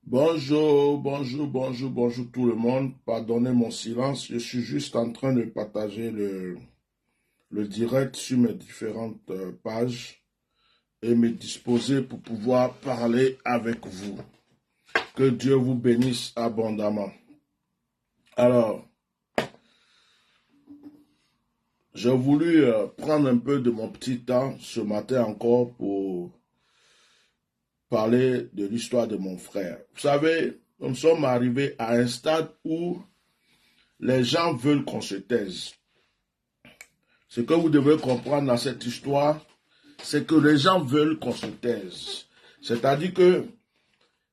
Bonjour, bonjour, bonjour, bonjour tout le monde. Pardonnez mon silence. Je suis juste en train de partager le direct sur mes différentes pages et me disposer pour pouvoir parler avec vous. Que Dieu vous bénisse abondamment. Alors, j'ai voulu prendre un peu de mon petit temps ce matin encore pour parler de l'histoire de mon frère. Vous savez, nous sommes arrivés à un stade où les gens veulent qu'on se taise. Ce que vous devez comprendre dans cette histoire, c'est que les gens veulent qu'on se taise. C'est-à-dire que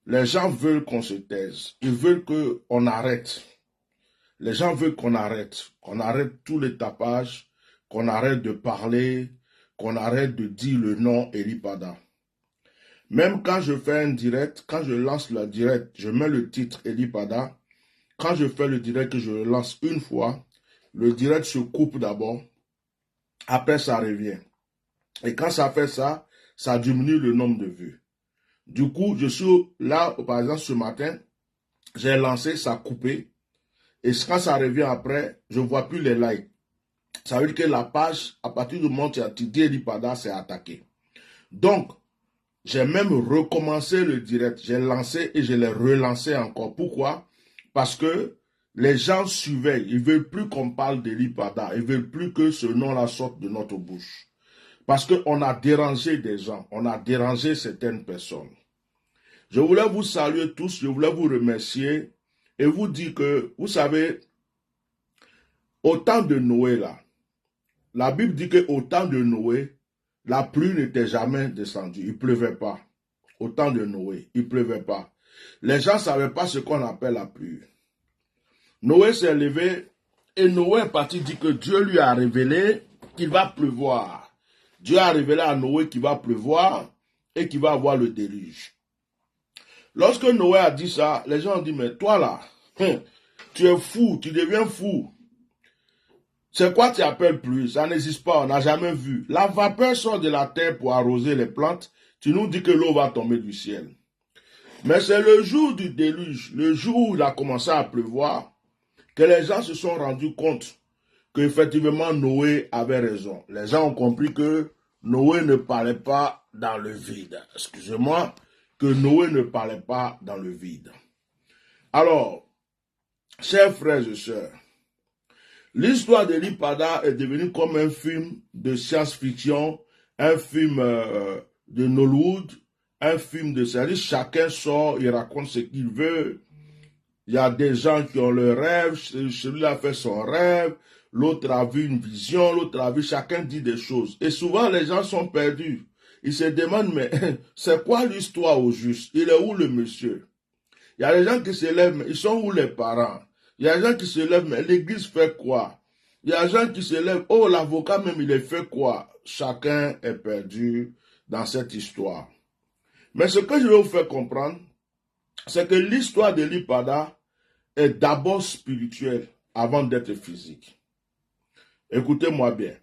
les gens veulent qu'on se taise. Ils veulent qu'on arrête. Les gens veulent qu'on arrête tous les tapages, qu'on arrête de parler, qu'on arrête de dire le nom Elipada. Même quand je fais un direct, quand je lance le direct, je mets le titre Elipada. Quand je fais le direct, je le lance une fois, le direct se coupe d'abord, après ça revient. Et quand ça fait ça, ça diminue le nombre de vues. Du coup, je suis là, par exemple, ce matin, j'ai lancé, ça a coupé. Et quand ça revient après, je ne vois plus les likes. Ça veut dire que la page, à partir du moment où tu dis Elipada, c'est attaqué. Donc, j'ai même recommencé le direct. J'ai lancé et je l'ai relancé encore. Pourquoi? Parce que les gens surveillent. Ils ne veulent plus qu'on parle d'Elipada. Ils ne veulent plus que ce nom-là sorte de notre bouche. Parce qu'on a dérangé des gens. On a dérangé certaines personnes. Je voulais vous saluer tous. Je voulais vous remercier et vous dire que, vous savez, au temps de Noé, là, la Bible dit qu'au temps de Noé, la pluie n'était jamais descendue. Il ne pleuvait pas. Au temps de Noé, il ne pleuvait pas. Les gens ne savaient pas ce qu'on appelle la pluie. Noé s'est levé et Noé est parti dire que Dieu lui a révélé qu'il va pleuvoir. Dieu a révélé à Noé qu'il va pleuvoir et qu'il va avoir le déluge. Lorsque Noé a dit ça, les gens ont dit, mais toi là, tu es fou, tu deviens fou. C'est quoi tu appelles pluie? Ça n'existe pas, on n'a jamais vu. La vapeur sort de la terre pour arroser les plantes. Tu nous dis que l'eau va tomber du ciel. Mais c'est le jour du déluge, le jour où il a commencé à pleuvoir, que les gens se sont rendus compte qu'effectivement Noé avait raison. Les gens ont compris que Noé ne parlait pas dans le vide. Excusez-moi, que Noé ne parlait pas dans le vide. Alors, chers frères et sœurs, l'histoire d'Elipada est devenue comme un film de science-fiction, un film de Nollywood, un film de série. Chacun sort, il raconte ce qu'il veut. Il y a des gens qui ont le rêve, celui-là a fait son rêve, l'autre a vu une vision, l'autre a vu, chacun dit des choses. Et souvent, les gens sont perdus. Ils se demandent, mais c'est quoi l'histoire au juste? Il est où le monsieur? Il y a des gens qui se lèvent, mais ils sont où les parents? Il y a des gens qui se lèvent, mais l'église fait quoi? Il y a des gens qui se lèvent, oh, l'avocat même, il est fait quoi? Chacun est perdu dans cette histoire. Mais ce que je vais vous faire comprendre, c'est que l'histoire de l'Ipada est d'abord spirituelle avant d'être physique. Écoutez-moi bien.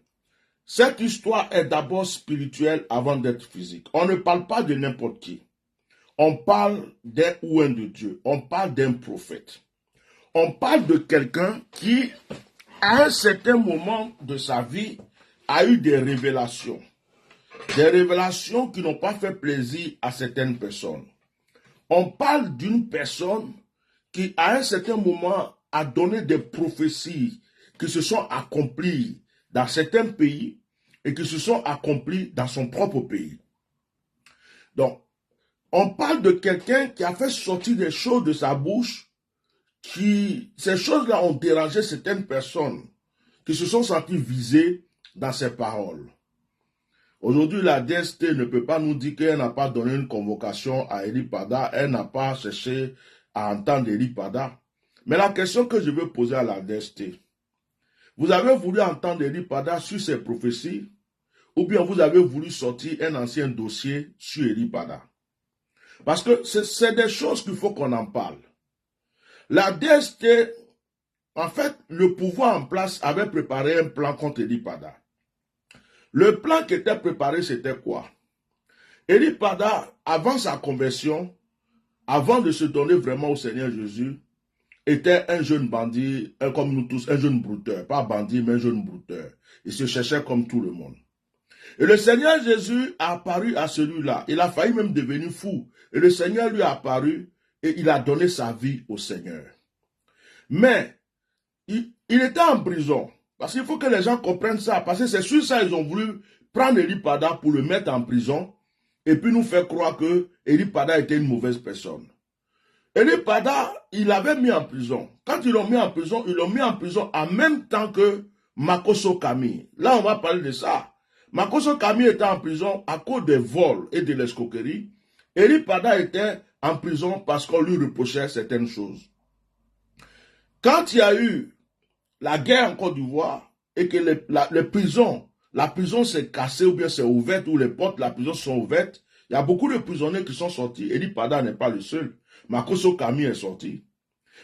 Cette histoire est d'abord spirituelle avant d'être physique. On ne parle pas de n'importe qui. On parle d'un ouin de Dieu. On parle d'un prophète. On parle de quelqu'un qui, à un certain moment de sa vie, a eu des révélations. Des révélations qui n'ont pas fait plaisir à certaines personnes. On parle d'une personne qui, à un certain moment, a donné des prophéties qui se sont accomplies dans certains pays et qui se sont accomplies dans son propre pays. Donc, on parle de quelqu'un qui a fait sortir des choses de sa bouche, ces choses-là ont dérangé certaines personnes qui se sont senties visées dans ses paroles. Aujourd'hui, la DST ne peut pas nous dire qu'elle n'a pas donné une convocation à Elipada, elle n'a pas cherché à entendre Elipada. Mais la question que je veux poser à la DST, vous avez voulu entendre Elipada sur ses prophéties ou bien vous avez voulu sortir un ancien dossier sur Elipada? Parce que c'est des choses qu'il faut qu'on en parle. La DST, en fait, le pouvoir en place avait préparé un plan contre Elipada. Le plan qui était préparé, c'était quoi? Elipada, avant sa conversion, avant de se donner vraiment au Seigneur Jésus, était un jeune bandit, comme nous tous, un jeune brouteur. Pas bandit, mais un jeune brouteur. Il se cherchait comme tout le monde. Et le Seigneur Jésus a apparu à celui-là. Il a failli même devenir fou. Et le Seigneur lui a apparu et il a donné sa vie au Seigneur. Mais, il était en prison. Parce qu'il faut que les gens comprennent ça. Parce que c'est sur ça qu'ils ont voulu prendre Eli Pada pour le mettre en prison et puis nous faire croire que Eli Pada était une mauvaise personne. Eli Pada, il l'avait mis en prison. Quand ils l'ont mis en prison, ils l'ont mis en prison en même temps que Makoso Kami. Là, on va parler de ça. Makoso Kami était en prison à cause des vols et de l'escroquerie. Eli Pada était en prison parce qu'on lui reprochait certaines choses. Quand il y a eu la guerre en Côte d'Ivoire et que la prison s'est cassée ou bien s'est ouverte, ou les portes de la prison sont ouvertes, il y a beaucoup de prisonniers qui sont sortis. Eli Pada n'est pas le seul. Makoso Kami est sorti.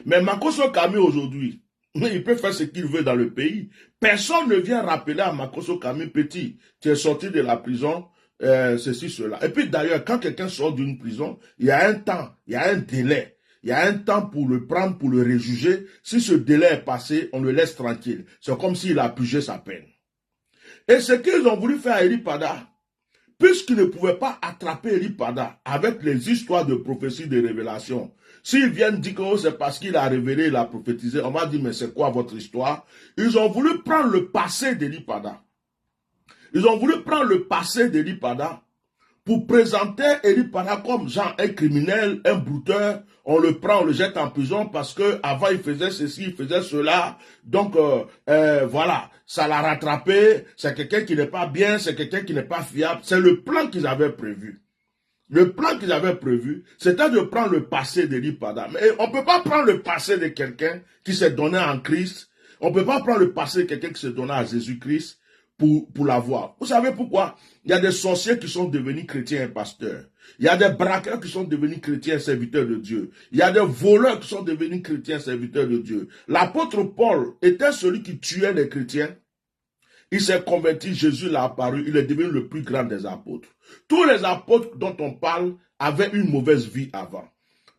Mais Makoso Kami aujourd'hui, il peut faire ce qu'il veut dans le pays. Personne ne vient rappeler à Makoso Kami, petit, tu es sorti de la prison, ceci, cela. Et puis d'ailleurs, quand quelqu'un sort d'une prison, il y a un temps, il y a un délai. Il y a un temps pour le prendre, pour le réjuger. Si ce délai est passé, on le laisse tranquille. C'est comme s'il a purgé sa peine. Et ce qu'ils ont voulu faire à Eli Pada, puisqu'ils ne pouvaient pas attraper Eli Pada avec les histoires de prophétie, de révélation, s'ils viennent dire que oh, c'est parce qu'il a révélé, il a prophétisé, on va dire mais c'est quoi votre histoire? Ils ont voulu prendre le passé d'Eli Pada. Ils ont voulu prendre le passé d'Eli Pada pour présenter Eli Pada comme genre un criminel, un brouteur. On le prend, on le jette en prison parce que avant il faisait ceci, il faisait cela. Donc voilà, ça l'a rattrapé. C'est quelqu'un qui n'est pas bien, c'est quelqu'un qui n'est pas fiable. C'est le plan qu'ils avaient prévu. Le plan qu'ils avaient prévu, c'était de prendre le passé d'Eli Pada. Mais on ne peut pas prendre le passé de quelqu'un qui s'est donné en Christ. On ne peut pas prendre le passé de quelqu'un qui s'est donné à Jésus-Christ pour l'avoir. Vous savez pourquoi? Il y a des sorciers qui sont devenus chrétiens et pasteurs. Il y a des braqueurs qui sont devenus chrétiens et serviteurs de Dieu. Il y a des voleurs qui sont devenus chrétiens et serviteurs de Dieu. L'apôtre Paul était celui qui tuait les chrétiens. Il s'est converti, Jésus l'a apparu, il est devenu le plus grand des apôtres. Tous les apôtres dont on parle avaient une mauvaise vie avant.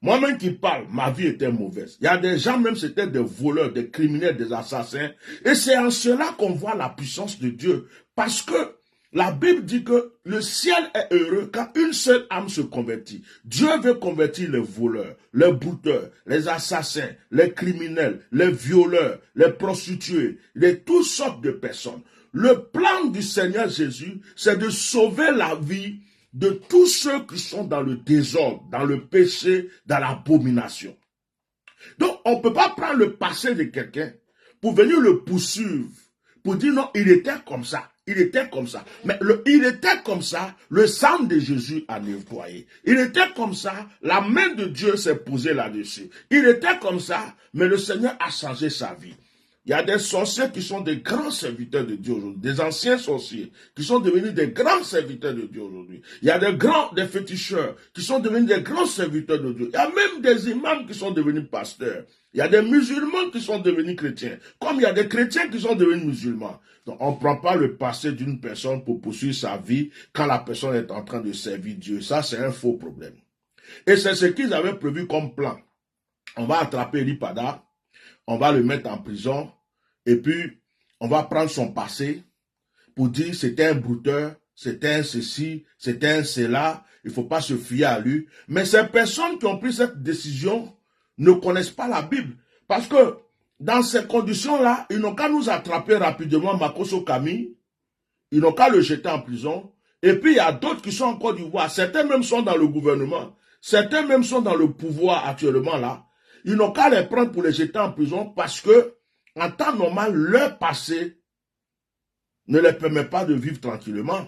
Moi-même qui parle, ma vie était mauvaise. Il y a des gens, même c'était des voleurs, des criminels, des assassins. Et c'est en cela qu'on voit la puissance de Dieu. Parce que la Bible dit que le ciel est heureux quand une seule âme se convertit. Dieu veut convertir les voleurs, les brouteurs, les assassins, les criminels, les violeurs, les prostituées, toutes sortes de personnes. Le plan du Seigneur Jésus, c'est de sauver la vie de tous ceux qui sont dans le désordre, dans le péché, dans l'abomination. Donc, on ne peut pas prendre le passé de quelqu'un pour venir le poursuivre, pour dire non, il était comme ça, il était comme ça. Mais il était comme ça, le sang de Jésus a nettoyé. Il était comme ça, la main de Dieu s'est posée là-dessus. Il était comme ça, mais le Seigneur a changé sa vie. Il y a des sorciers qui sont des grands serviteurs de Dieu aujourd'hui, des anciens sorciers qui sont devenus des grands serviteurs de Dieu aujourd'hui. Il y a des féticheurs qui sont devenus des grands serviteurs de Dieu. Il y a même des imams qui sont devenus pasteurs. Il y a des musulmans qui sont devenus chrétiens, comme il y a des chrétiens qui sont devenus musulmans. Donc on ne prend pas le passé d'une personne pour poursuivre sa vie quand la personne est en train de servir Dieu. Ça, c'est un faux problème. Et c'est ce qu'ils avaient prévu comme plan. On va attraper Eli Pada, on va le mettre en prison, et puis on va prendre son passé pour dire c'était un brouteur, c'était un ceci, c'était un cela, il ne faut pas se fier à lui. Mais ces personnes qui ont pris cette décision ne connaissent pas la Bible. Parce que dans ces conditions-là, ils n'ont qu'à nous attraper rapidement Makoso Kami, ils n'ont qu'à le jeter en prison. Et puis il y a d'autres qui sont en Côte d'Ivoire, certains même sont dans le gouvernement, certains même sont dans le pouvoir actuellement là. Ils n'ont qu'à les prendre pour les jeter en prison parce que, en temps normal, leur passé ne les permet pas de vivre tranquillement.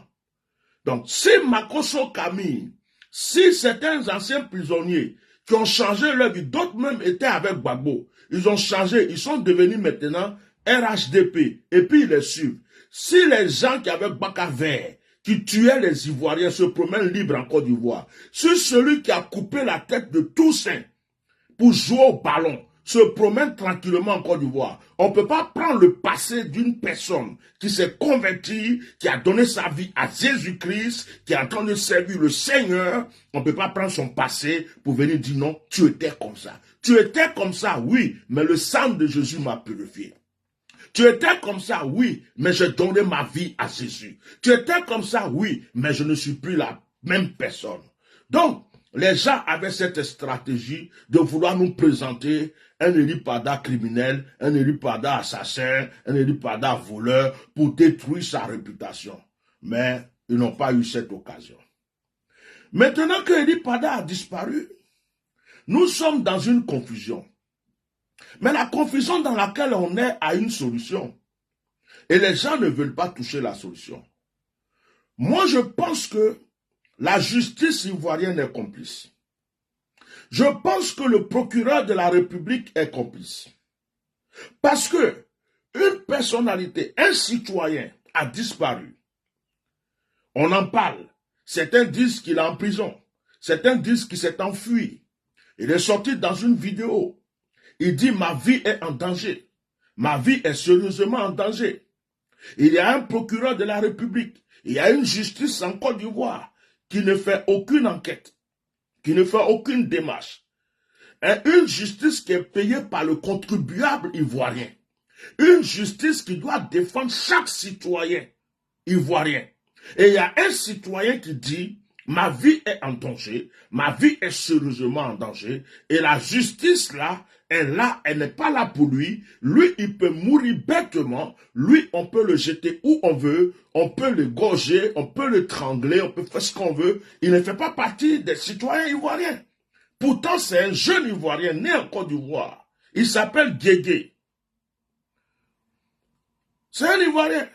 Donc, si Makoso Kami, si certains anciens prisonniers qui ont changé leur vie, d'autres même étaient avec Gbagbo, ils ont changé, ils sont devenus maintenant RHDP, et puis ils les suivent. Si les gens qui avaient Baka Vert, qui tuaient les Ivoiriens, se promènent libres en Côte d'Ivoire, si celui qui a coupé la tête de Toussaint pour jouer au ballon, se promène tranquillement en Côte d'Ivoire. On ne peut pas prendre le passé d'une personne qui s'est convertie, qui a donné sa vie à Jésus-Christ, qui est en train de servir le Seigneur. On ne peut pas prendre son passé pour venir dire non, tu étais comme ça. Tu étais comme ça, oui, mais le sang de Jésus m'a purifié. Tu étais comme ça, oui, mais j'ai donné ma vie à Jésus. Tu étais comme ça, oui, mais je ne suis plus la même personne. Donc, les gens avaient cette stratégie de vouloir nous présenter un Eli Pada criminel, un Eli Pada assassin, un Eli Pada voleur pour détruire sa réputation. Mais ils n'ont pas eu cette occasion. Maintenant que Eli Pada a disparu, nous sommes dans une confusion. Mais la confusion dans laquelle on est a une solution. Et les gens ne veulent pas toucher la solution. Moi, je pense que la justice ivoirienne est complice. Je pense que le procureur de la République est complice. Parce que une personnalité, un citoyen a disparu. On en parle. Certains disent qu'il est en prison. Certains disent qu'il s'est enfui. Il est sorti dans une vidéo. Il dit, ma vie est en danger. Ma vie est sérieusement en danger. Il y a un procureur de la République. Il y a une justice en Côte d'Ivoire qui ne fait aucune enquête, qui ne fait aucune démarche. Et une justice qui est payée par le contribuable ivoirien. Une justice qui doit défendre chaque citoyen ivoirien. Et il y a un citoyen qui dit, ma vie est en danger, ma vie est sérieusement en danger, et la justice là, elle n'est pas là pour lui. Lui, il peut mourir bêtement. Lui, on peut le jeter où on veut. On peut le gorger, on peut le trangler, on peut faire ce qu'on veut. Il ne fait pas partie des citoyens ivoiriens. Pourtant, c'est un jeune Ivoirien né en Côte d'Ivoire. Il s'appelle Guégué. C'est un Ivoirien.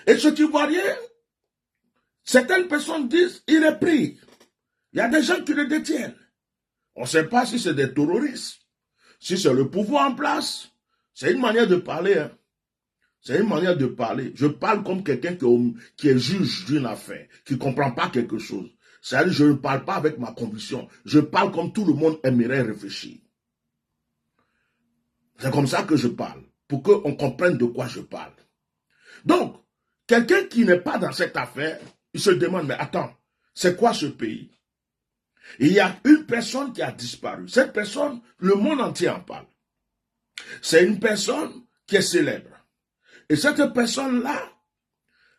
Et cet Ivoirien, certaines personnes disent, il est pris. Il y a des gens qui le détiennent. On ne sait pas si c'est des terroristes, si c'est le pouvoir en place. C'est une manière de parler. Hein. C'est une manière de parler. Je parle comme quelqu'un qui est juge d'une affaire, qui ne comprend pas quelque chose. C'est-à-dire, je ne parle pas avec ma conviction. Je parle comme tout le monde aimerait réfléchir. C'est comme ça que je parle, pour qu'on comprenne de quoi je parle. Donc, quelqu'un qui n'est pas dans cette affaire, il se demande, mais attends, c'est quoi ce pays? Il y a une personne qui a disparu. Cette personne, le monde entier en parle. C'est une personne qui est célèbre. Et cette personne-là,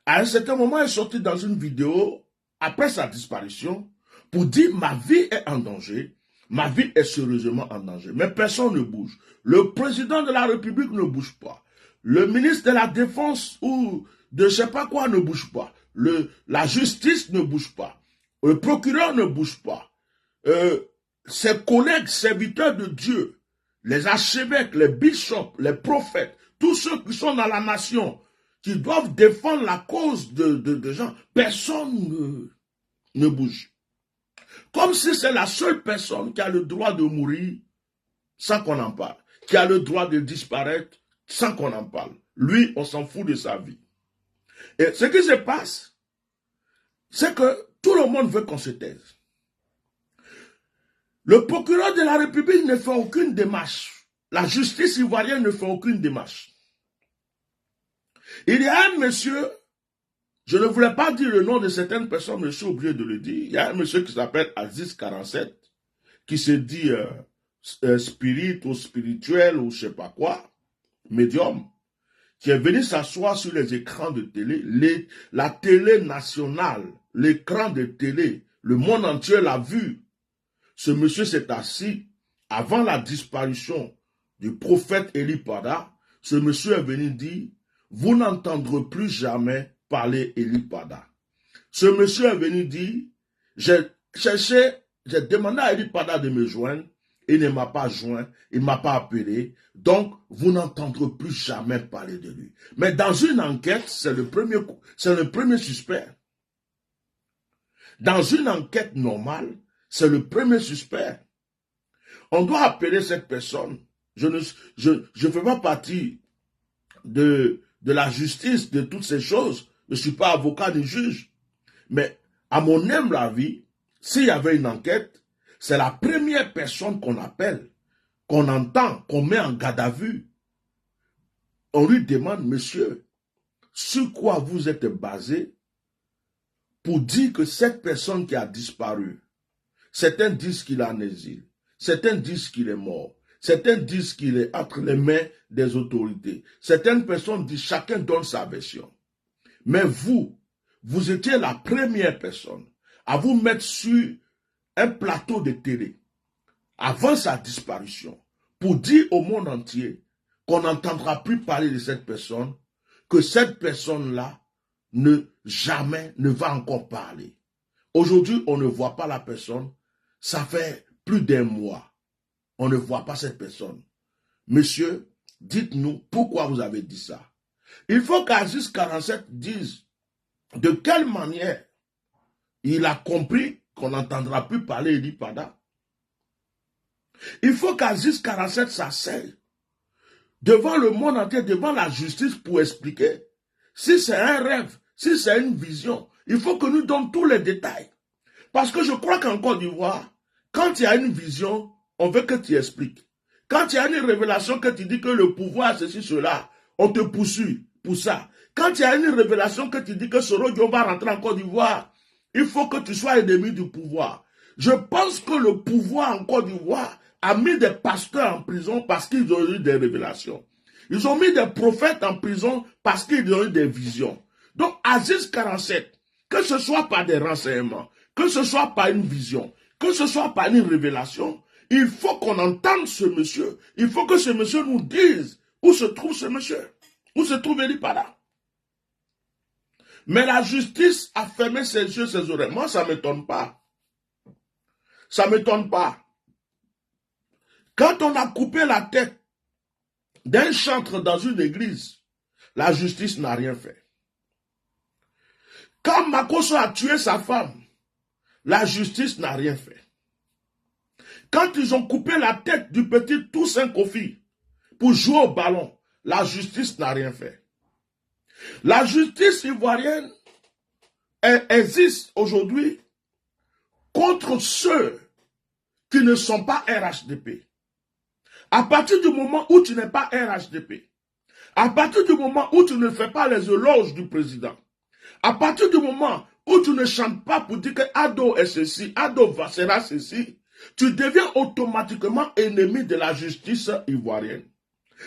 à un certain moment, est sortie dans une vidéo, après sa disparition, pour dire, ma vie est en danger, ma vie est sérieusement en danger. Mais personne ne bouge. Le président de la République ne bouge pas. Le ministre de la Défense ou de je ne sais pas quoi ne bouge pas. La justice ne bouge pas. Le procureur ne bouge pas. Ses collègues serviteurs de Dieu, les archevêques, les bishops, les prophètes, tous ceux qui sont dans la nation, qui doivent défendre la cause de gens, personne ne bouge. Comme si c'est la seule personne qui a le droit de mourir sans qu'on en parle, qui a le droit de disparaître sans qu'on en parle. Lui, on s'en fout de sa vie. Et ce qui se passe, c'est que tout le monde veut qu'on se taise. Le procureur de la République ne fait aucune démarche. La justice ivoirienne ne fait aucune démarche. Il y a un monsieur, je ne voulais pas dire le nom de certaines personnes, mais je suis obligé de le dire. Il y a un monsieur qui s'appelle Aziz 47, qui se dit spirit ou spirituel ou je ne sais pas quoi, médium, qui est venu s'asseoir sur les écrans de télé, la télé nationale, l'écran de télé, le monde entier l'a vu. Ce monsieur s'est assis avant la disparition du prophète Eli Pada. Ce monsieur est venu dire, vous n'entendrez plus jamais parler Eli Pada. Ce monsieur est venu dire, j'ai demandé à Eli Pada de me joindre, il ne m'a pas joint, il ne m'a pas appelé, donc vous n'entendrez plus jamais parler de lui. Mais dans une enquête, c'est le premier suspect. Dans une enquête normale, c'est le premier suspect. On doit appeler cette personne. Je ne fais pas partie de la justice, de toutes ces choses. Je ne suis pas avocat ni juge. Mais à mon humble avis, s'il y avait une enquête, c'est la première personne qu'on appelle. qu'on entend, qu'on met en garde à vue, on lui demande, monsieur, sur quoi vous êtes basé pour dire que cette personne qui a disparu, certains disent qu'il est en exil, certains disent qu'il est mort, certains disent qu'il est entre les mains des autorités, certaines personnes disent, chacun donne sa version. Mais vous étiez la première personne à vous mettre sur un plateau de télé avant sa disparition pour dire au monde entier qu'on n'entendra plus parler de cette personne, que cette personne-là jamais ne va encore parler. Aujourd'hui, on ne voit pas la personne. Ça fait plus d'un mois. On ne voit pas cette personne. Monsieur, dites-nous pourquoi vous avez dit ça. Il faut qu'Aziz 47 dise de quelle manière il a compris qu'on n'entendra plus parler Eli Pada. Il faut qu'Aziz 47 s'asseye devant le monde entier, devant la justice pour expliquer si c'est un rêve, si c'est une vision. Il faut que nous donnions tous les détails. Parce que je crois qu'en Côte d'Ivoire, quand il y a une vision, on veut que tu expliques. Quand il y a une révélation que tu dis que le pouvoir, ceci, cela, on te poursuit pour ça. Quand il y a une révélation que tu dis que Soro Dio va rentrer en Côte d'Ivoire, il faut que tu sois ennemi du pouvoir. Je pense que le pouvoir en Côte d'Ivoire a mis des pasteurs en prison parce qu'ils ont eu des révélations. Ils ont mis des prophètes en prison parce qu'ils ont eu des visions. Donc, Aziz 47, que ce soit par des renseignements, que ce soit par une vision, que ce soit par une révélation, il faut qu'on entende ce monsieur. Il faut que ce monsieur nous dise où se trouve ce monsieur, où se trouve Eli Pada. Mais la justice a fermé ses yeux, ses oreilles. Moi, ça ne m'étonne pas. Ça ne m'étonne pas. Quand on a coupé la tête d'un chantre dans une église, la justice n'a rien fait. Quand Makosso a tué sa femme, la justice n'a rien fait. Quand ils ont coupé la tête du petit Toussaint Kofi pour jouer au ballon, la justice n'a rien fait. La justice ivoirienne existe aujourd'hui contre ceux qui ne sont pas RHDP. À partir du moment où tu n'es pas RHDP, à partir du moment où tu ne fais pas les éloges du président, à partir du moment où tu ne chantes pas pour dire que Ado est ceci, Ado sera ceci, tu deviens automatiquement ennemi de la justice ivoirienne.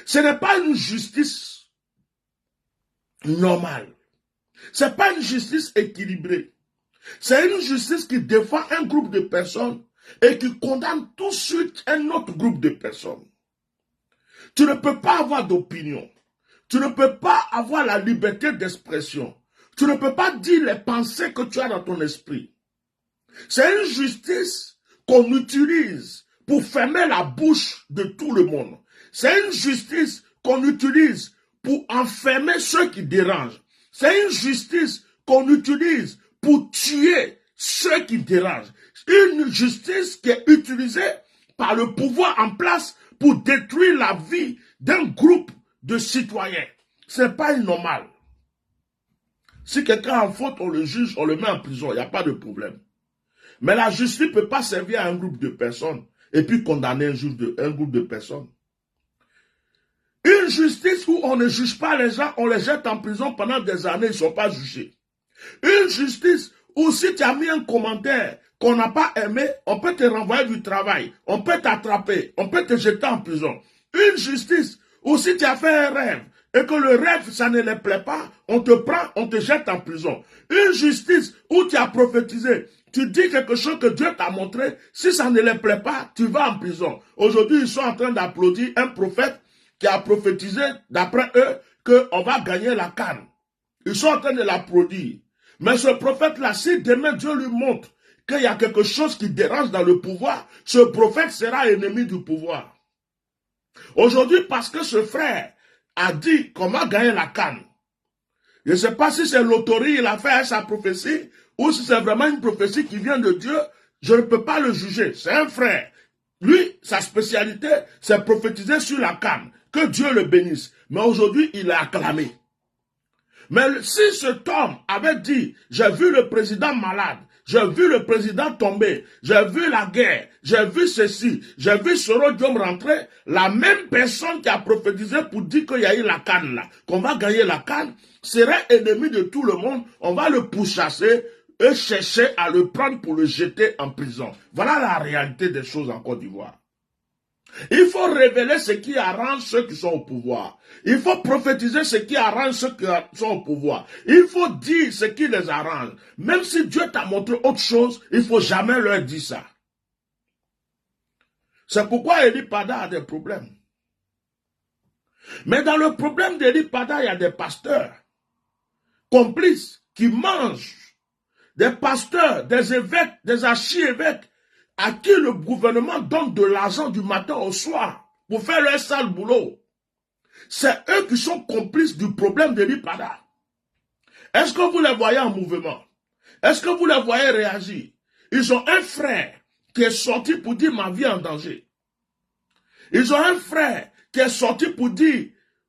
Ce n'est pas une justice normale. Ce n'est pas une justice équilibrée. C'est une justice qui défend un groupe de personnes et qui condamne tout de suite un autre groupe de personnes. Tu ne peux pas avoir d'opinion. Tu ne peux pas avoir la liberté d'expression. Tu ne peux pas dire les pensées que tu as dans ton esprit. C'est une justice qu'on utilise pour fermer la bouche de tout le monde. C'est une justice qu'on utilise pour enfermer ceux qui dérangent. C'est une justice qu'on utilise pour tuer ceux qui dérangent. Une justice qui est utilisée par le pouvoir en place pour détruire la vie d'un groupe de citoyens. Ce n'est pas normal. Si quelqu'un en faute, on le juge, on le met en prison, il n'y a pas de problème. Mais la justice ne peut pas servir à un groupe de personnes et puis condamner un groupe de personnes. Une justice où on ne juge pas les gens, on les jette en prison pendant des années, ils ne sont pas jugés. Une justice où si tu as mis un commentaire qu'on n'a pas aimé, on peut te renvoyer du travail, on peut t'attraper, on peut te jeter en prison. Une justice où si tu as fait un rêve et que le rêve, ça ne les plaît pas, on te prend, on te jette en prison. Une justice où tu as prophétisé, tu dis quelque chose que Dieu t'a montré, si ça ne les plaît pas, tu vas en prison. Aujourd'hui, ils sont en train d'applaudir un prophète qui a prophétisé, d'après eux, qu'on va gagner la CAN. Ils sont en train de l'applaudir. Mais ce prophète-là, si demain Dieu lui montre qu'il y a quelque chose qui dérange dans le pouvoir, ce prophète sera ennemi du pouvoir. Aujourd'hui, parce que ce frère a dit qu'on va gagner la CAN, je ne sais pas si c'est l'autorité, il a fait sa prophétie, ou si c'est vraiment une prophétie qui vient de Dieu, je ne peux pas le juger. C'est un frère. Lui, sa spécialité, c'est prophétiser sur la CAN. Que Dieu le bénisse. Mais aujourd'hui, il est acclamé. Mais si cet homme avait dit, j'ai vu le président malade, j'ai vu le président tomber, j'ai vu la guerre, j'ai vu ceci, j'ai vu Soro Diom rentrer, la même personne qui a prophétisé pour dire qu'il y a eu la canne là, qu'on va gagner la canne, serait ennemi de tout le monde, on va le pourchasser et chercher à le prendre pour le jeter en prison. Voilà la réalité des choses en Côte d'Ivoire. Il faut révéler ce qui arrange ceux qui sont au pouvoir. Il faut prophétiser ce qui arrange ceux qui sont au pouvoir. Il faut dire ce qui les arrange. Même si Dieu t'a montré autre chose, il ne faut jamais leur dire ça. C'est pourquoi Eli Pada a des problèmes. Mais dans le problème d'Eli Pada, il y a des pasteurs complices qui mangent. Des pasteurs, des évêques, des archi-évêques à qui le gouvernement donne de l'argent du matin au soir pour faire leur sale boulot. C'est eux qui sont complices du problème d'Eli Pada. Est-ce que vous les voyez en mouvement? Est-ce que vous les voyez réagir? Ils ont un frère qui est sorti pour dire ma vie est en danger. Ils ont un frère qui est sorti pour dire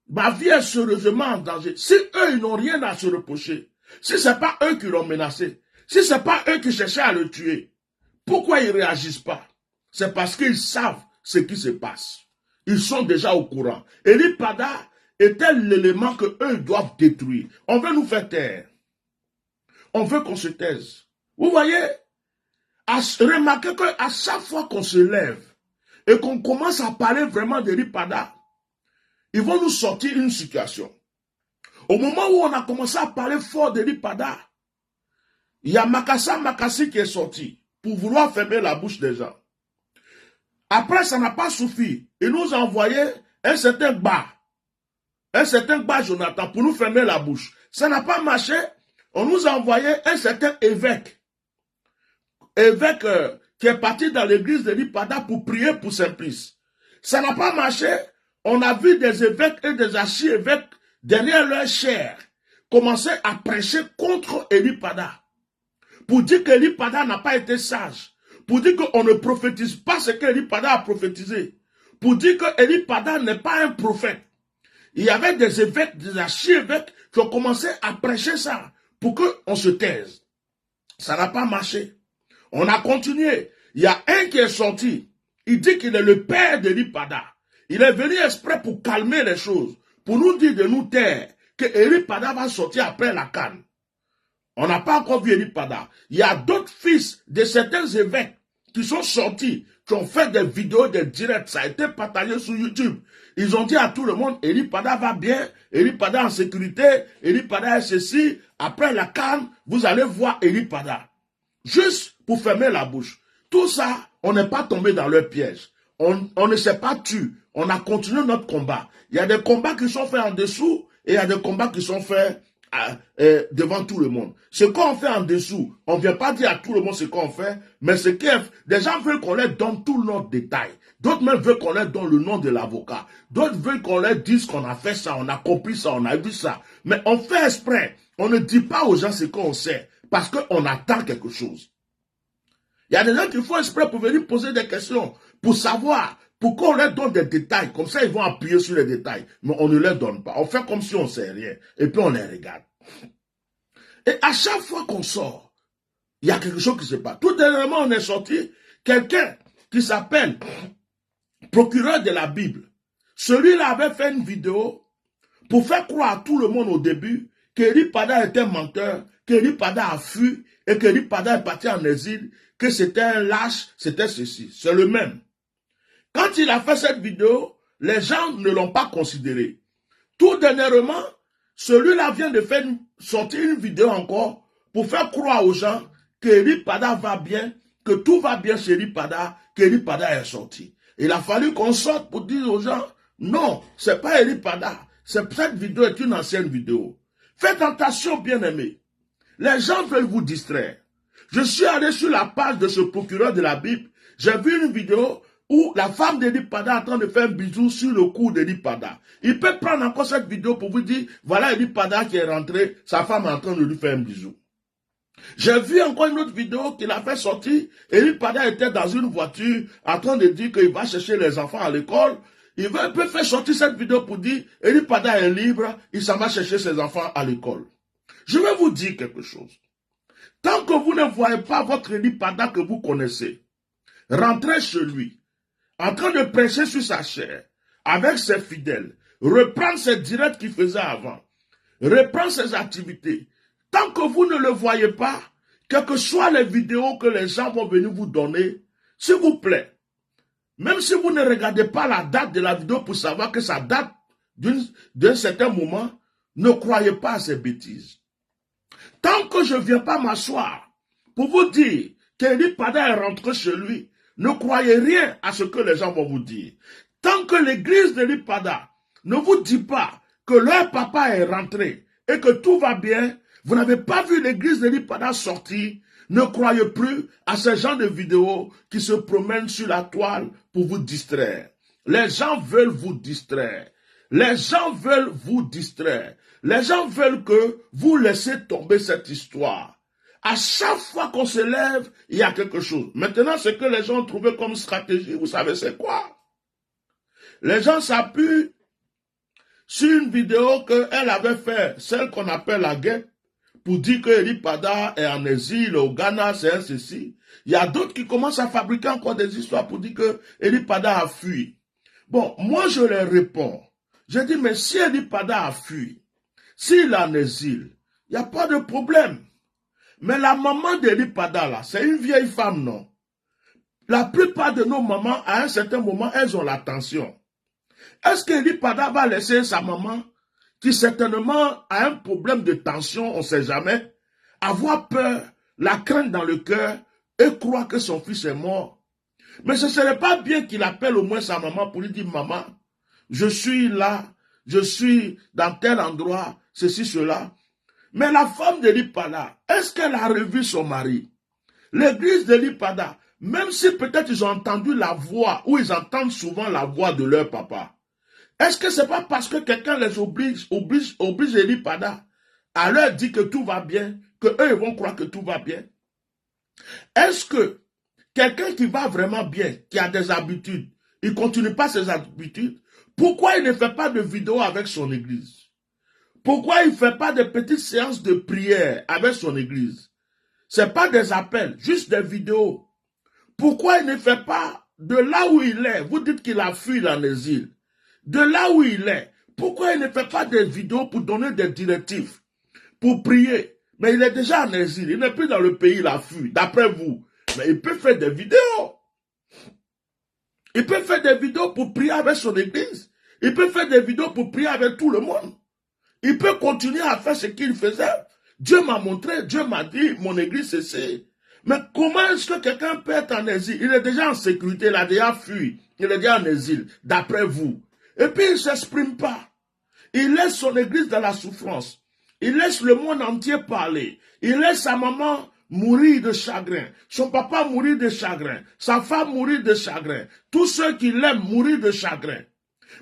ma vie est sérieusement en danger. Si eux, ils n'ont rien à se reprocher, si ce n'est pas eux qui l'ont menacé, si ce n'est pas eux qui cherchaient à le tuer, pourquoi ils ne réagissent pas? C'est parce qu'ils savent ce qui se passe. Ils sont déjà au courant. Eli Pada était l'élément que eux doivent détruire. On veut nous faire taire. On veut qu'on se taise. Vous voyez, remarquez qu'à chaque fois qu'on se lève et qu'on commence à parler vraiment d'Eli Pada, ils vont nous sortir une situation. Au moment où on a commencé à parler fort d'Eli Pada, il y a Makassa Makassi qui est sorti pour vouloir fermer la bouche des gens. Après, ça n'a pas suffi. Il nous a envoyé un certain Ba Jonathan, pour nous fermer la bouche. Ça n'a pas marché. On nous a envoyé un certain évêque. Évêque qui est parti dans l'église d'Eli Pada pour prier pour Simplice. Ça n'a pas marché. On a vu des évêques et des archi-évêques derrière leur chair commencer à prêcher contre Eli Pada. Pour dire qu'Eli Pada n'a pas été sage. Pour dire qu'on ne prophétise pas ce qu'Eli Pada a prophétisé. Pour dire qu'Eli Pada n'est pas un prophète. Il y avait des évêques, des archi-évêques qui ont commencé à prêcher ça pour qu'on se taise. Ça n'a pas marché. On a continué. Il y a un qui est sorti. Il dit qu'il est le père d'Eli Pada. Il est venu exprès pour calmer les choses. Pour nous dire de nous taire que Eli Pada va sortir après la canne. On n'a pas encore vu Eli Pada. Il y a d'autres fils de certains évêques qui sont sortis, qui ont fait des vidéos, des directs. Ça a été partagé sur YouTube. Ils ont dit à tout le monde, Eli Pada va bien, Eli Pada en sécurité, Eli Pada est ceci. Après la canne, vous allez voir Eli Pada. Juste pour fermer la bouche. Tout ça, on n'est pas tombé dans leur piège. On ne s'est pas tué. On a continué notre combat. Il y a des combats qui sont faits en dessous et il y a des combats qui sont faits devant tout le monde. Ce qu'on fait en dessous, on ne vient pas dire à tout le monde ce qu'on fait, mais ce qui est, des gens veulent qu'on leur donne tout notre détail. D'autres même veulent qu'on leur donne le nom de l'avocat. D'autres veulent qu'on leur dise qu'on a fait ça, on a compris ça, on a vu ça. Mais on fait exprès. On ne dit pas aux gens ce qu'on sait, parce qu'on attend quelque chose. Il y a des gens qui font exprès pour venir poser des questions, pour savoir, pourquoi on leur donne des détails. Comme ça, ils vont appuyer sur les détails. Mais on ne leur donne pas. On fait comme si on ne sait rien. Et puis on les regarde. Et à chaque fois qu'on sort, il y a quelque chose qui se passe. Tout dernièrement, on est sorti quelqu'un qui s'appelle procureur de la Bible. Celui-là avait fait une vidéo pour faire croire à tout le monde au début qu'Eli Pada était menteur, qu'Eli Pada a fui et qu'Eli Pada est parti en exil, que c'était un lâche, c'était ceci. C'est le même. Quand il a fait cette vidéo, les gens ne l'ont pas considéré. Tout dernièrement, celui-là vient de faire sortir une vidéo encore pour faire croire aux gens que Eli Pada va bien, que tout va bien chez Eli Pada, qu'Eli Pada est sorti. Il a fallu qu'on sorte pour dire aux gens, non, c'est pas Eli Pada. Cette vidéo est une ancienne vidéo. Faites attention, bien-aimés. Les gens veulent vous distraire. Je suis allé sur la page de ce procureur de la Bible. J'ai vu une vidéo où la femme d'Eli Pada est en train de faire un bisou sur le cou d'Eli Pada. Il peut prendre encore cette vidéo pour vous dire, voilà Eli Pada qui est rentré, sa femme est en train de lui faire un bisou. J'ai vu encore une autre vidéo qu'il a fait sortir. Eli Pada était dans une voiture en train de dire qu'il va chercher les enfants à l'école. Il peut faire sortir cette vidéo pour dire, Eli Pada est libre, il s'en va chercher ses enfants à l'école. Je vais vous dire quelque chose. Tant que vous ne voyez pas votre Eli Pada que vous connaissez, rentrez chez lui, en train de prêcher sur sa chair, avec ses fidèles, reprendre ses directs qu'il faisait avant, reprendre ses activités. Tant que vous ne le voyez pas, quelles que soient les vidéos que les gens vont venir vous donner, s'il vous plaît, même si vous ne regardez pas la date de la vidéo pour savoir que ça date d'un certain moment, ne croyez pas à ces bêtises. Tant que je ne viens pas m'asseoir pour vous dire qu'Eli Pada est rentré chez lui, ne croyez rien à ce que les gens vont vous dire. Tant que l'église d'Eli Pada ne vous dit pas que leur papa est rentré et que tout va bien, vous n'avez pas vu l'église d'Eli Pada sortir, ne croyez plus à ces gens de vidéos qui se promènent sur la toile pour vous distraire. Les gens veulent vous distraire. Les gens veulent vous distraire. Les gens veulent que vous laissez tomber cette histoire. À chaque fois qu'on se lève, il y a quelque chose. Maintenant, ce que les gens ont trouvé comme stratégie, vous savez c'est quoi? Les gens s'appuient sur une vidéo qu'elle avait fait, celle qu'on appelle la guerre, pour dire que Eli Pada est en exil au Ghana, c'est un ceci. Il y a d'autres qui commencent à fabriquer encore des histoires pour dire que Eli Pada a fui. Bon, moi je leur réponds. Je dis, mais si Eli Pada a fui, s'il est en exil, il n'y a pas de problème. Mais la maman d'Eli Pada, là, c'est une vieille femme, non? La plupart de nos mamans, à un certain moment, elles ont la tension. Est-ce qu'Eli Pada va laisser sa maman, qui certainement a un problème de tension, on ne sait jamais, avoir peur, la crainte dans le cœur, et croire que son fils est mort? Mais ce ne serait pas bien qu'il appelle au moins sa maman pour lui dire, maman, je suis là, je suis dans tel endroit, ceci, cela. Mais la femme d'Eli Pada, est-ce qu'elle a revu son mari? L'église d'Eli Pada, même si peut-être ils ont entendu la voix, ou ils entendent souvent la voix de leur papa, est-ce que c'est pas parce que quelqu'un les oblige Eli Pada à leur dire que tout va bien, que eux vont croire que tout va bien? Est-ce que quelqu'un qui va vraiment bien, qui a des habitudes, il ne continue pas ses habitudes? Pourquoi il ne fait pas de vidéo avec son église? Pourquoi il ne fait pas de petites séances de prière avec son église? Ce n'est pas des appels, juste des vidéos. Pourquoi il ne fait pas de là où il est? Vous dites qu'il a fui en exil. De là où il est, pourquoi il ne fait pas des vidéos pour donner des directives, pour prier? Mais il est déjà en exil, il n'est plus dans le pays, il a fui, d'après vous. Mais il peut faire des vidéos. Il peut faire des vidéos pour prier avec son église. Il peut faire des vidéos pour prier avec tout le monde. Il peut continuer à faire ce qu'il faisait. Dieu m'a montré, Dieu m'a dit, mon église c'est. Mais comment est-ce que quelqu'un peut être en exil? Il est déjà en sécurité, il a déjà fui. Il est déjà en exil, d'après vous. Et puis il ne s'exprime pas. Il laisse son église dans la souffrance. Il laisse le monde entier parler. Il laisse sa maman mourir de chagrin. Son papa mourir de chagrin. Sa femme mourir de chagrin. Tous ceux qui l'aiment mourir de chagrin.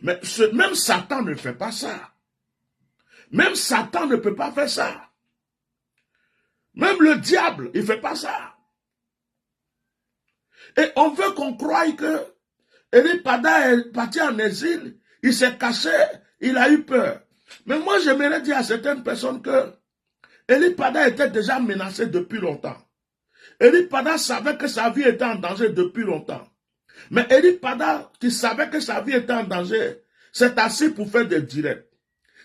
Mais même Satan ne fait pas ça. Même Satan ne peut pas faire ça. Même le diable, il ne fait pas ça. Et on veut qu'on croie que Eli Pada est parti en exil, il s'est caché, il a eu peur. Mais moi, j'aimerais dire à certaines personnes que Eli Pada était déjà menacé depuis longtemps. Eli Pada savait que sa vie était en danger depuis longtemps. Mais Eli Pada, qui savait que sa vie était en danger, s'est assis pour faire des directs.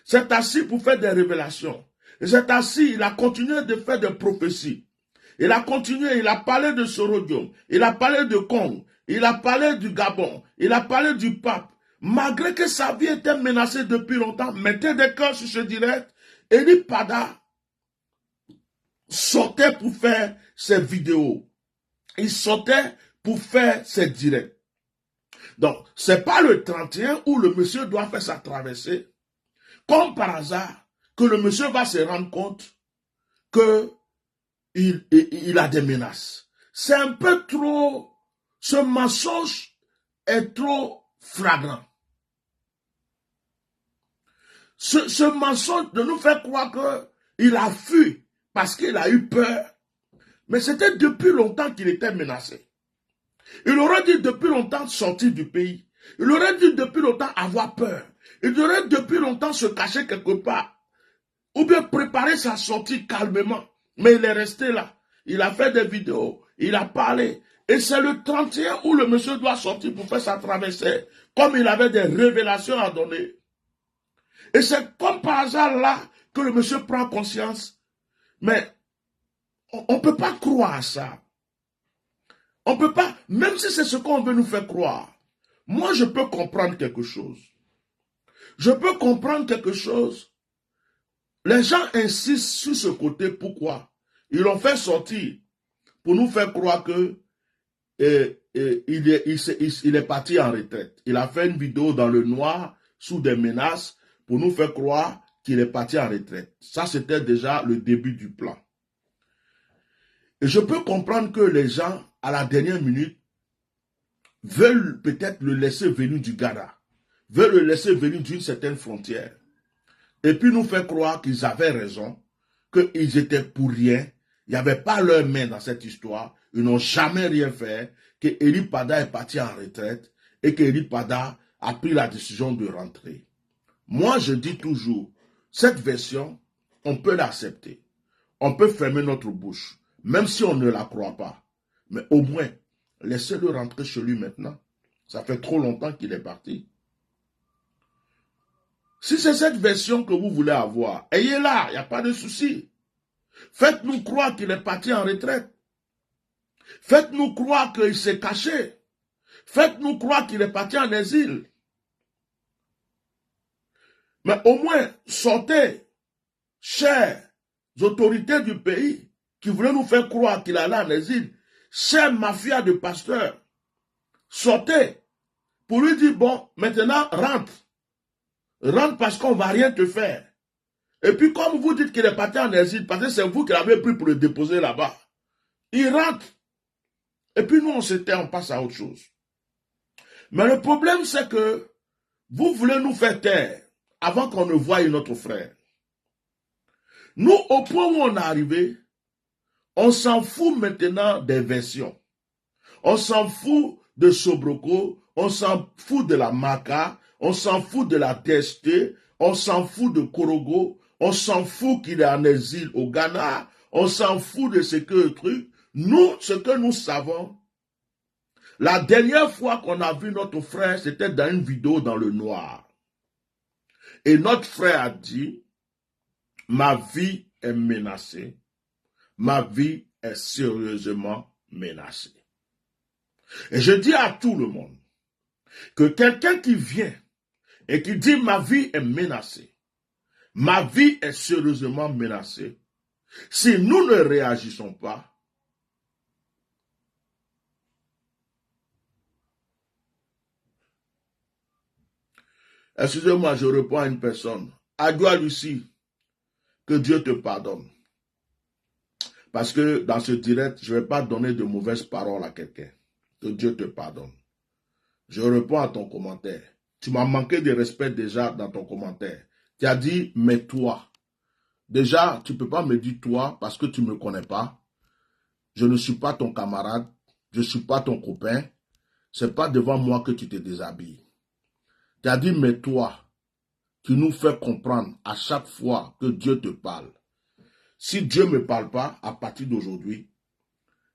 S'est assis pour faire des révélations. Il s'est assis, il a continué de faire des prophéties. Il a continué, il a parlé de Sorodium, il a parlé de Congo, il a parlé du Gabon, il a parlé du pape. Malgré que sa vie était menacée depuis longtemps, mettez des cœurs sur ce direct. Eli Pada sortait pour faire ses vidéos. Il sortait pour faire ses directs. Donc, c'est pas le 31 où le monsieur doit faire sa traversée. Comme par hasard, que le monsieur va se rendre compte qu'il a des menaces. C'est un peu trop, ce mensonge est trop flagrant. Ce mensonge de nous faire croire qu'il a fui parce qu'il a eu peur. Mais c'était depuis longtemps qu'il était menacé. Il aurait dû depuis longtemps sortir du pays. Il aurait dû depuis longtemps avoir peur. Il aurait depuis longtemps se cacher quelque part. Ou bien préparer sa sortie calmement. Mais il est resté là. il a fait des vidéos, il a parlé. Et c'est le 31 où le monsieur doit sortir pour faire sa traversée, comme il avait des révélations à donner. Et c'est comme par hasard là que le monsieur prend conscience. Mais on ne peut pas croire à ça. On ne peut pas, même si c'est ce qu'on veut nous faire croire. Moi, je peux comprendre quelque chose. Je peux comprendre quelque chose. Les gens insistent sur ce côté. Pourquoi? Ils l'ont fait sortir pour nous faire croire que il est parti en retraite. Il a fait une vidéo dans le noir sous des menaces pour nous faire croire qu'il est parti en retraite. Ça, c'était déjà le début du plan. Et je peux comprendre que les gens, à la dernière minute, veulent peut-être le laisser venir du Ghana, veulent le laisser venir d'une certaine frontière, et puis nous faire croire qu'ils avaient raison, qu'ils étaient pour rien, il n'y avait pas leur main dans cette histoire, ils n'ont jamais rien fait, que Eli Pada est parti en retraite, et que Eli Pada a pris la décision de rentrer. Moi, je dis toujours, cette version, on peut l'accepter. On peut fermer notre bouche, même si on ne la croit pas. Mais au moins, laissez-le rentrer chez lui maintenant. Ça fait trop longtemps qu'il est parti. Si c'est cette version que vous voulez avoir, ayez-la, il n'y a pas de souci. Faites-nous croire qu'il est parti en retraite. Faites-nous croire qu'il s'est caché. Faites-nous croire qu'il est parti en exil. Mais au moins, sortez, chères autorités du pays, qui voulaient nous faire croire qu'il allait en exil, chère mafia de pasteurs, sortez pour lui dire, bon, maintenant, rentre. Rentre parce qu'on ne va rien te faire. Et puis, comme vous dites qu'il est parti en exil, parce que c'est vous qui l'avez pris pour le déposer là-bas, il rentre. Et puis, nous, on se tait, on passe à autre chose. Mais le problème, c'est que vous voulez nous faire taire avant qu'on ne voie notre frère. Nous, au point où on est arrivé, on s'en fout maintenant des versions. On s'en fout de Sobroko, on s'en fout de la Maka, on s'en fout de la TST, on s'en fout de Korogo, on s'en fout qu'il est en exil au Ghana, on s'en fout de ce que le truc. Nous, ce que nous savons, la dernière fois qu'on a vu notre frère, c'était dans une vidéo dans le noir. Et notre frère a dit, ma vie est menacée, ma vie est sérieusement menacée. Et je dis à tout le monde que quelqu'un qui vient et qui dit ma vie est menacée, ma vie est sérieusement menacée, si nous ne réagissons pas, excusez-moi, je réponds à une personne, Adjoa Lucie, que Dieu te pardonne. Parce que dans ce direct, je ne vais pas donner de mauvaises paroles à quelqu'un. Que Dieu te pardonne. Je réponds à ton commentaire. Tu m'as manqué de respect déjà dans ton commentaire. Tu as dit, mais toi. Déjà, tu ne peux pas me dire toi parce que tu ne me connais pas. Je ne suis pas ton camarade. Je ne suis pas ton copain. Ce n'est pas devant moi que tu te déshabilles. Tu as dit, mais toi, tu nous fais comprendre à chaque fois que Dieu te parle. Si Dieu ne me parle pas, à partir d'aujourd'hui,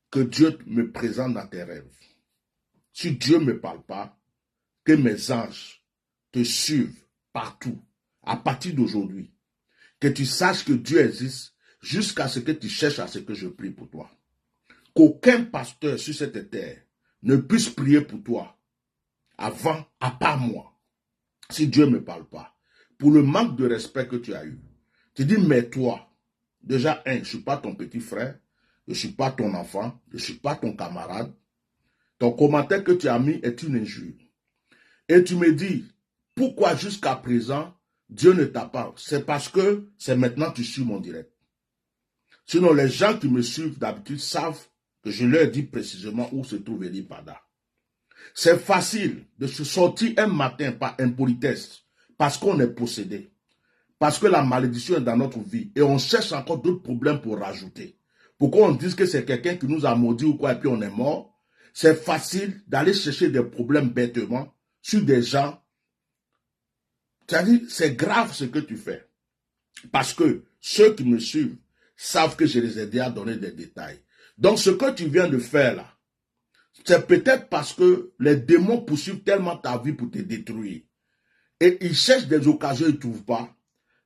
que Dieu me présente dans tes rêves. Si Dieu ne me parle pas, que mes anges te suivent partout, à partir d'aujourd'hui. Que tu saches que Dieu existe jusqu'à ce que tu cherches à ce que je prie pour toi. Qu'aucun pasteur sur cette terre ne puisse prier pour toi avant, à part moi, si Dieu ne me parle pas. Pour le manque de respect que tu as eu. Tu dis, mais toi, déjà, je ne suis pas ton petit frère, je ne suis pas ton enfant, je ne suis pas ton camarade. Ton commentaire que tu as mis est une injure. Et tu me dis, pourquoi jusqu'à présent, Dieu ne t'a pas? C'est parce que c'est maintenant que tu suis mon direct. Sinon, les gens qui me suivent d'habitude savent que je leur dis précisément où se trouve Eli Pada. C'est facile de se sortir un matin par impolitesse, parce qu'on est possédé, parce que la malédiction est dans notre vie, et on cherche encore d'autres problèmes pour rajouter. Pourquoi on dit que c'est quelqu'un qui nous a maudit ou quoi, et puis on est mort? C'est facile d'aller chercher des problèmes bêtement sur des gens. C'est-à-dire, c'est grave ce que tu fais. Parce que ceux qui me suivent savent que je les ai déjà donné des détails. Donc, ce que tu viens de faire là, c'est peut-être parce que les démons poursuivent tellement ta vie pour te détruire. Et ils cherchent des occasions, ils ne trouvent pas.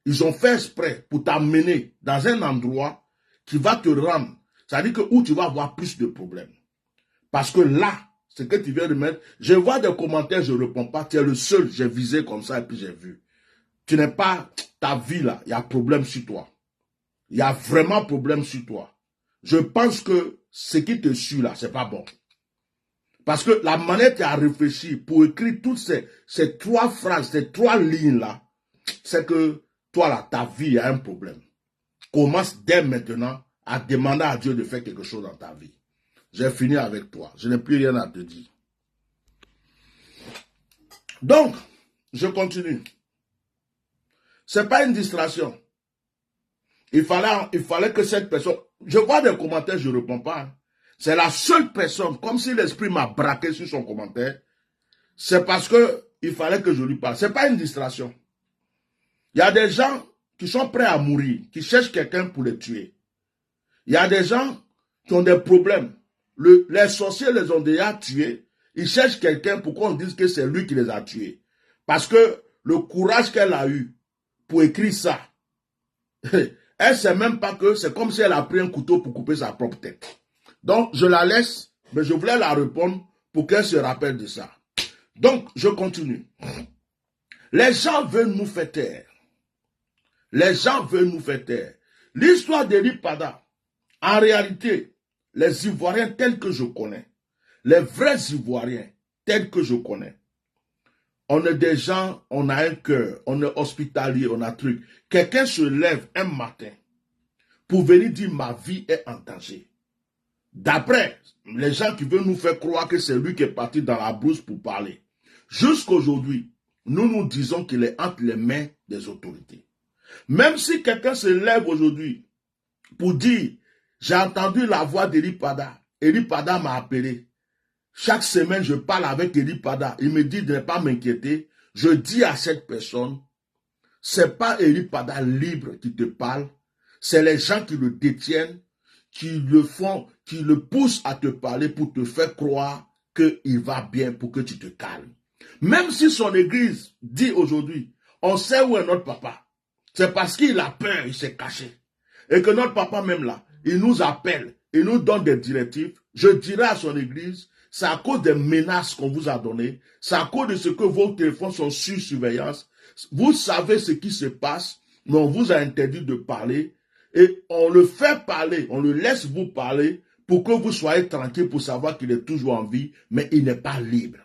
Ils ont fait exprès pour t'amener dans un endroit qui va te rendre. C'est-à-dire que où tu vas avoir plus de problèmes. Parce que là, ce que tu viens de mettre, je vois des commentaires, je ne réponds pas. Tu es le seul, j'ai visé comme ça et puis j'ai vu. Tu n'es pas, ta vie là, il y a problème sur toi. Il y a vraiment problème sur toi. Je pense que ce qui te suit là, c'est pas bon. Parce que la manière tu as réfléchi pour écrire toutes ces 3 phrases, ces 3 lignes là, c'est que toi là, ta vie a un problème. Commence dès maintenant à demander à Dieu de faire quelque chose dans ta vie. J'ai fini avec toi. Je n'ai plus rien à te dire. Donc, je continue. C'est pas une distraction. Il fallait que cette personne... Je vois des commentaires, je ne réponds pas. C'est la seule personne, comme si l'esprit m'a braqué sur son commentaire. C'est parce que il fallait que je lui parle. Ce n'est pas une distraction. Il y a des gens qui sont prêts à mourir, qui cherchent quelqu'un pour les tuer. Il y a des gens qui ont des problèmes. Les sorciers les ont déjà tués. Ils cherchent quelqu'un pour qu'on dise que c'est lui qui les a tués. Parce que le courage qu'elle a eu pour écrire ça, elle ne sait même pas que c'est comme si elle a pris un couteau pour couper sa propre tête. Donc, je la laisse, mais je voulais la répondre pour qu'elle se rappelle de ça. Donc, je continue. Les gens veulent nous faire taire. Les gens veulent nous faire taire. L'histoire d'Eli Pada, en réalité, les Ivoiriens tels que je connais, les vrais Ivoiriens tels que je connais, on est des gens, on a un cœur, on est hospitalier, on a truc. Quelqu'un se lève un matin pour venir dire ma vie est en danger. D'après les gens qui veulent nous faire croire que c'est lui qui est parti dans la brousse pour parler. Jusqu'aujourd'hui, nous nous disons qu'il est entre les mains des autorités. Même si quelqu'un se lève aujourd'hui pour dire j'ai entendu la voix d'Eli Pada, Eli Pada m'a appelé. Chaque semaine, je parle avec Eli Pada. Il me dit de ne pas m'inquiéter. Je dis à cette personne, c'est pas Eli Pada libre qui te parle, c'est les gens qui le détiennent, qui le font, qui le poussent à te parler pour te faire croire qu'il va bien pour que tu te calmes. Même si son église dit aujourd'hui, on sait où est notre papa. C'est parce qu'il a peur, il s'est caché. Et que notre papa même là, il nous appelle, il nous donne des directives. Je dirai à son église, c'est à cause des menaces qu'on vous a données, c'est à cause de ce que vos téléphones sont sur surveillance. Vous savez ce qui se passe, mais on vous a interdit de parler. Et on le fait parler, on le laisse vous parler pour que vous soyez tranquille pour savoir qu'il est toujours en vie, mais il n'est pas libre.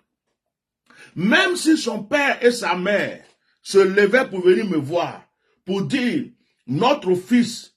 Même si son père et sa mère se levaient pour venir me voir, pour dire, notre fils,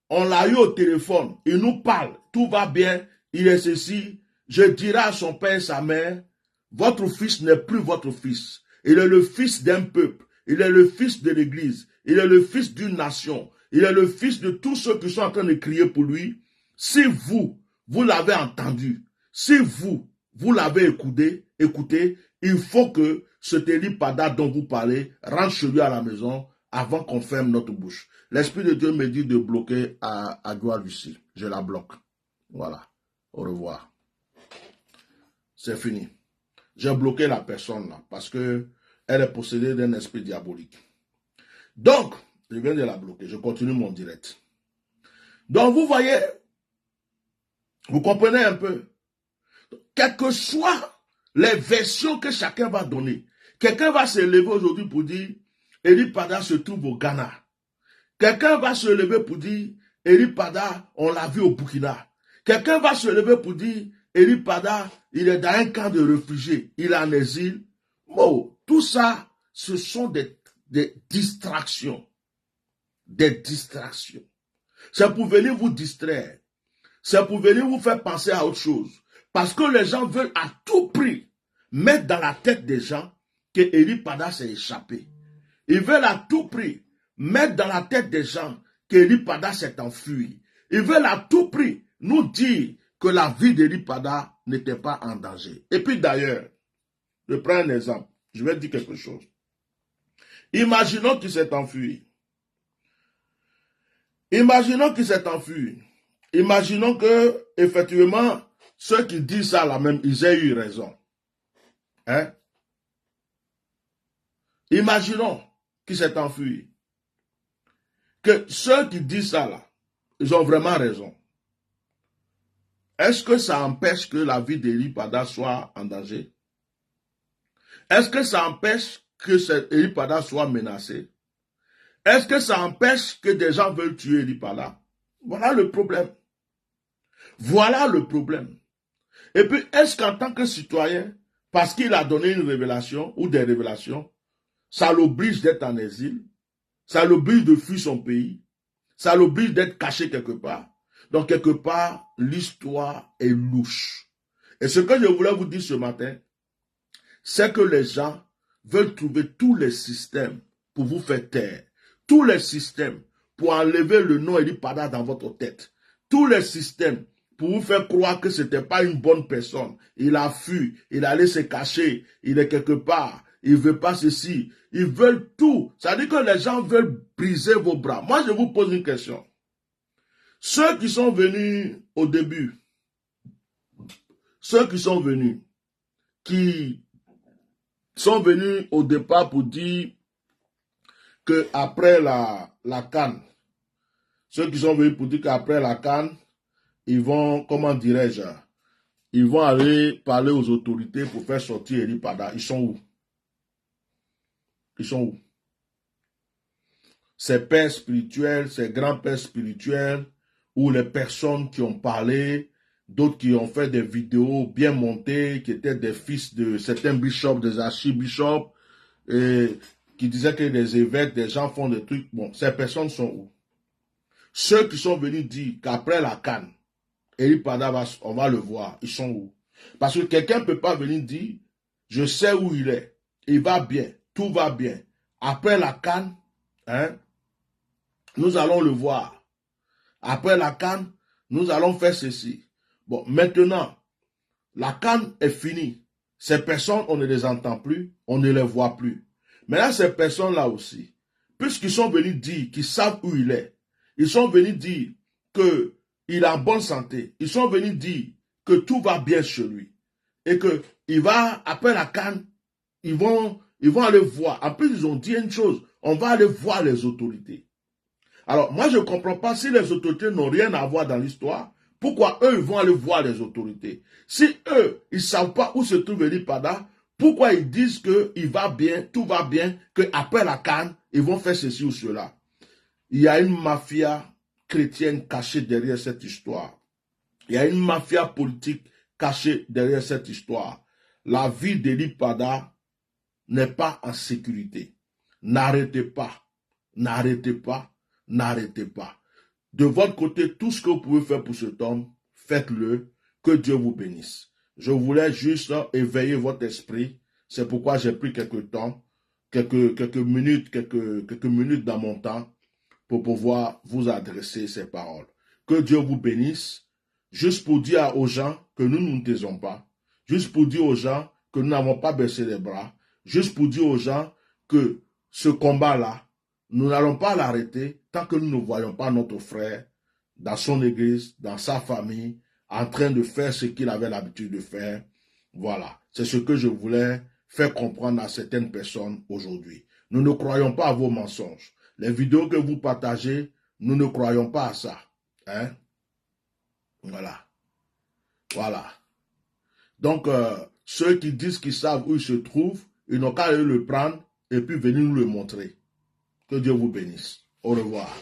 on l'a eu au téléphone, il nous parle, tout va bien, il est ceci, je dirai à son père et sa mère, votre fils n'est plus votre fils. Il est le fils d'un peuple, il est le fils de l'église, il est le fils d'une nation, il est le fils de tous ceux qui sont en train de crier pour lui. Si vous l'avez entendu, si vous l'avez écouté, il faut que ce Eli Pada dont vous parlez rentre chez lui à la maison avant qu'on ferme notre bouche. L'Esprit de Dieu me dit de bloquer à Gloire Lucie. Je la bloque. Voilà. Au revoir. C'est fini. J'ai bloqué la personne là parce que elle est possédée d'un esprit diabolique. Donc, je viens de la bloquer. Je continue mon direct. Donc, vous voyez, vous comprenez un peu. Quelles que soient les versions que chacun va donner, quelqu'un va se lever aujourd'hui pour dire Eli Pada se trouve au Ghana. Quelqu'un va se lever pour dire Eli Pada, on l'a vu au Burkina. Quelqu'un va se lever pour dire Eli Pada, il est dans un camp de réfugiés, il est en exil. Bon, tout ça, ce sont des distractions. Des distractions. C'est pour venir vous distraire. C'est pour venir vous faire penser à autre chose. Parce que les gens veulent à tout prix mettre dans la tête des gens que Eli Pada s'est échappé. Ils veulent à tout prix mettre dans la tête des gens que Eli Pada s'est enfui. Ils veulent à tout prix nous dire que la vie d'Eli Pada n'était pas en danger. Et puis d'ailleurs, je prends un exemple. Je vais dire quelque chose. Imaginons qu'il s'est enfui. Imaginons qu'il s'est enfui. imaginons que, effectivement, ceux qui disent ça là même, ils aient eu raison. Hein? Imaginons qu'il s'est enfui. Que ceux qui disent ça là, ils ont vraiment raison. Est-ce que ça empêche que la vie d'Eli Pada soit en danger? Est-ce que ça empêche que Eli Pada soit menacé? Est-ce que ça empêche que des gens veulent tuer Eli Pada? Voilà le problème. Voilà le problème. Et puis, est-ce qu'en tant que citoyen, parce qu'il a donné une révélation ou des révélations, ça l'oblige d'être en exil, ça l'oblige de fuir son pays, ça l'oblige d'être caché quelque part? Donc, quelque part, l'histoire est louche. Et ce que je voulais vous dire ce matin, c'est que les gens veulent trouver tous les systèmes pour vous faire taire. Tous les systèmes pour enlever le nom Eli Pada dans votre tête. Tous les systèmes pour vous faire croire que ce n'était pas une bonne personne. Il a fui, il allait se cacher, il est quelque part, il ne veut pas ceci. Ils veulent tout. Ça veut dire que les gens veulent briser vos bras. Moi, je vous pose une question. Ceux qui sont venus au début, ceux qui sont venus au départ pour dire qu'après la CAN, ceux qui sont venus pour dire qu'après la CAN, ils vont, comment dirais-je, ils vont aller parler aux autorités pour faire sortir Eli Pada. Ils sont où? Ils sont où? Ces pères spirituels, ces grands-pères spirituels, ou les personnes qui ont parlé, d'autres qui ont fait des vidéos bien montées, qui étaient des fils de certains bishops, des archibishops, et qui disaient que les évêques, des gens font des trucs. Bon, ces personnes sont où? Ceux qui sont venus dire qu'après la CAN, Eli Pada, on va le voir, ils sont où? Parce que quelqu'un ne peut pas venir dire, je sais où il est, il va bien, tout va bien. Après la CAN, hein, nous allons le voir. Après la CAN, nous allons faire ceci. Bon, maintenant, la CAN est finie. Ces personnes, on ne les entend plus, on ne les voit plus. Maintenant, ces personnes-là aussi, puisqu'ils sont venus dire qu'ils savent où il est, ils sont venus dire qu'il est en bonne santé, ils sont venus dire que tout va bien chez lui, et qu'il va, après la CAN, ils vont aller voir. En plus, ils ont dit une chose, on va aller voir les autorités. Alors, moi, je ne comprends pas si les autorités n'ont rien à voir dans l'histoire, pourquoi eux, ils vont aller voir les autorités? Si eux, ils ne savent pas où se trouve Eli Pada, pourquoi ils disent qu'il va bien, tout va bien, qu'après la CAN, ils vont faire ceci ou cela? Il y a une mafia chrétienne cachée derrière cette histoire. Il y a une mafia politique cachée derrière cette histoire. La vie d'Eli Pada n'est pas en sécurité. N'arrêtez pas. N'arrêtez pas. N'arrêtez pas. De votre côté, tout ce que vous pouvez faire pour cet homme, faites-le. Que Dieu vous bénisse. Je voulais juste éveiller votre esprit. C'est pourquoi j'ai pris quelques temps, quelques minutes dans mon temps pour pouvoir vous adresser ces paroles. Que Dieu vous bénisse. Juste pour dire aux gens que nous ne nous taisons pas. Juste pour dire aux gens que nous n'avons pas baissé les bras. Juste pour dire aux gens que ce combat-là, nous n'allons pas l'arrêter tant que nous ne voyons pas notre frère dans son église, dans sa famille, en train de faire ce qu'il avait l'habitude de faire. Voilà, c'est ce que je voulais faire comprendre à certaines personnes aujourd'hui. Nous ne croyons pas à vos mensonges. Les vidéos que vous partagez, nous ne croyons pas à ça. Hein? Voilà. Voilà. Donc, ceux qui disent qu'ils savent où il se trouve, ils n'ont qu'à aller le prendre et puis venir nous le montrer. Que Dieu vous bénisse. Au revoir.